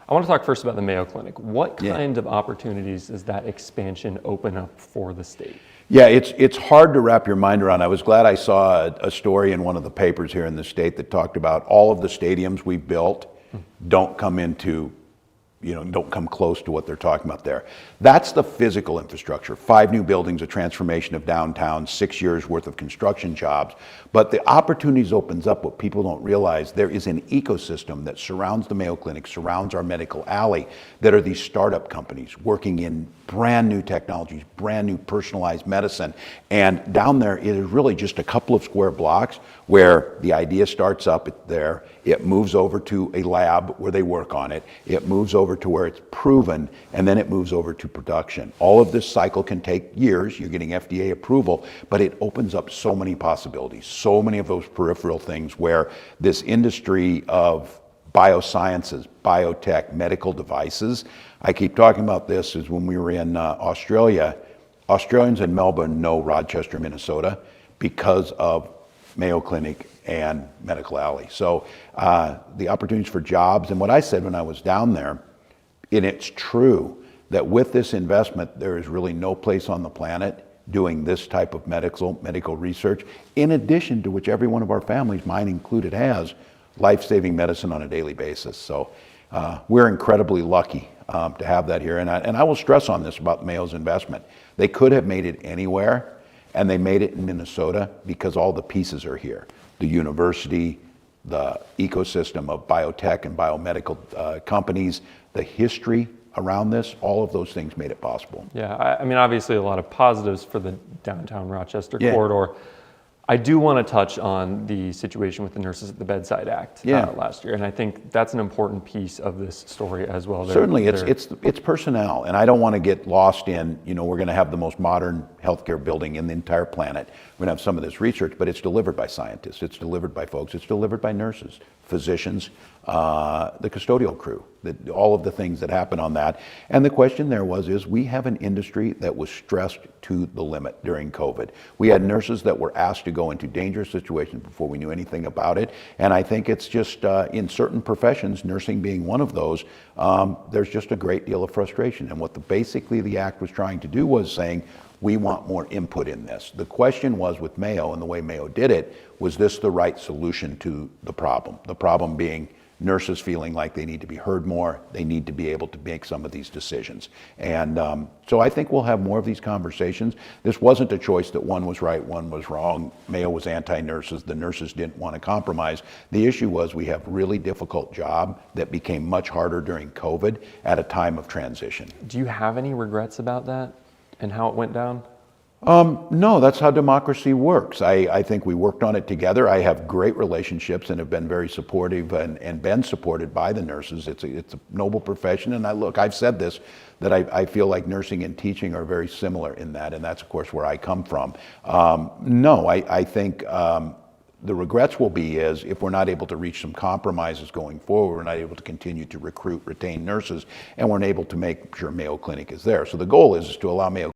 I want to talk first about the Mayo Clinic. What Yeah. kind of opportunities does that expansion open up for the state? Yeah, it's hard to wrap your mind around. I was glad I saw a story in one of the papers here in the state that talked about all of the stadiums we built don't come into, don't come close to what they're talking about there. That's the physical infrastructure. 5 new buildings, a transformation of downtown, 6 years worth of construction jobs. But the opportunities opens up what people don't realize. There is an ecosystem that surrounds the Mayo Clinic, surrounds our medical alley, that are these startup companies working in brand new technologies, brand new personalized medicine. And down there, it is really just a couple of square blocks where the idea starts up there, it moves over to a lab where they work on it, it moves over to where it's proven, and then it moves over to production. All of this cycle can take years. You're getting FDA approval, but it opens up so many possibilities, so many of those peripheral things where this industry of biosciences, biotech, medical devices. I keep talking about this is when we were in Australia. Australians in Melbourne know Rochester, Minnesota because of Mayo Clinic and Medical Alley. So the opportunities for jobs, and what I said when I was down there, and it's true that with this investment, there is really no place on the planet doing this type of medical research, in addition to which every one of our families, mine included, has life-saving medicine on a daily basis. So we're incredibly lucky to have that here. And I will stress on this about Mayo's investment. They could have made it anywhere, and they made it in Minnesota because all the pieces are here. The university, the ecosystem of biotech and biomedical companies, the history around this, all of those things made it possible. Yeah, I mean, obviously a lot of positives for the downtown Rochester Yeah. corridor. I do want to touch on the situation with the Nurses at the Bedside Act last year, and I think that's an important piece of this story as well. Certainly, it's personnel, and I don't want to get lost in, we're going to have the most modern healthcare building in the entire planet. We're going to have some of this research, but it's delivered by scientists, it's delivered by folks, it's delivered by nurses, physicians, the custodial crew, all of the things that happen on that. And the question there is we have an industry that was stressed to the limit during COVID. We had nurses that were asked to go into dangerous situations before we knew anything about it. And I think it's just in certain professions, nursing being one of those, there's just a great deal of frustration. And what basically the act was trying to do was saying, we want more input in this. The question was with Mayo and the way Mayo did it, was this the right solution to the problem? The problem being nurses feeling like they need to be heard more, they need to be able to make some of these decisions. And so I think we'll have more of these conversations. This wasn't a choice that one was right, one was wrong. Mayo was anti-nurses, the nurses didn't want to compromise. The issue was we have a really difficult job that became much harder during COVID at a time of transition. Do you have any regrets about that and how it went down? No, that's how democracy works. I think we worked on it together. I have great relationships and have been very supportive and been supported by the nurses. It's a noble profession, and I've said this, that I feel like nursing and teaching are very similar in that, and that's of course where I come from. No, I think the regrets will be is if we're not able to reach some compromises going forward, we're not able to continue to recruit, retain nurses, and we're not able to make sure Mayo Clinic is there. So the goal is to allow Mayo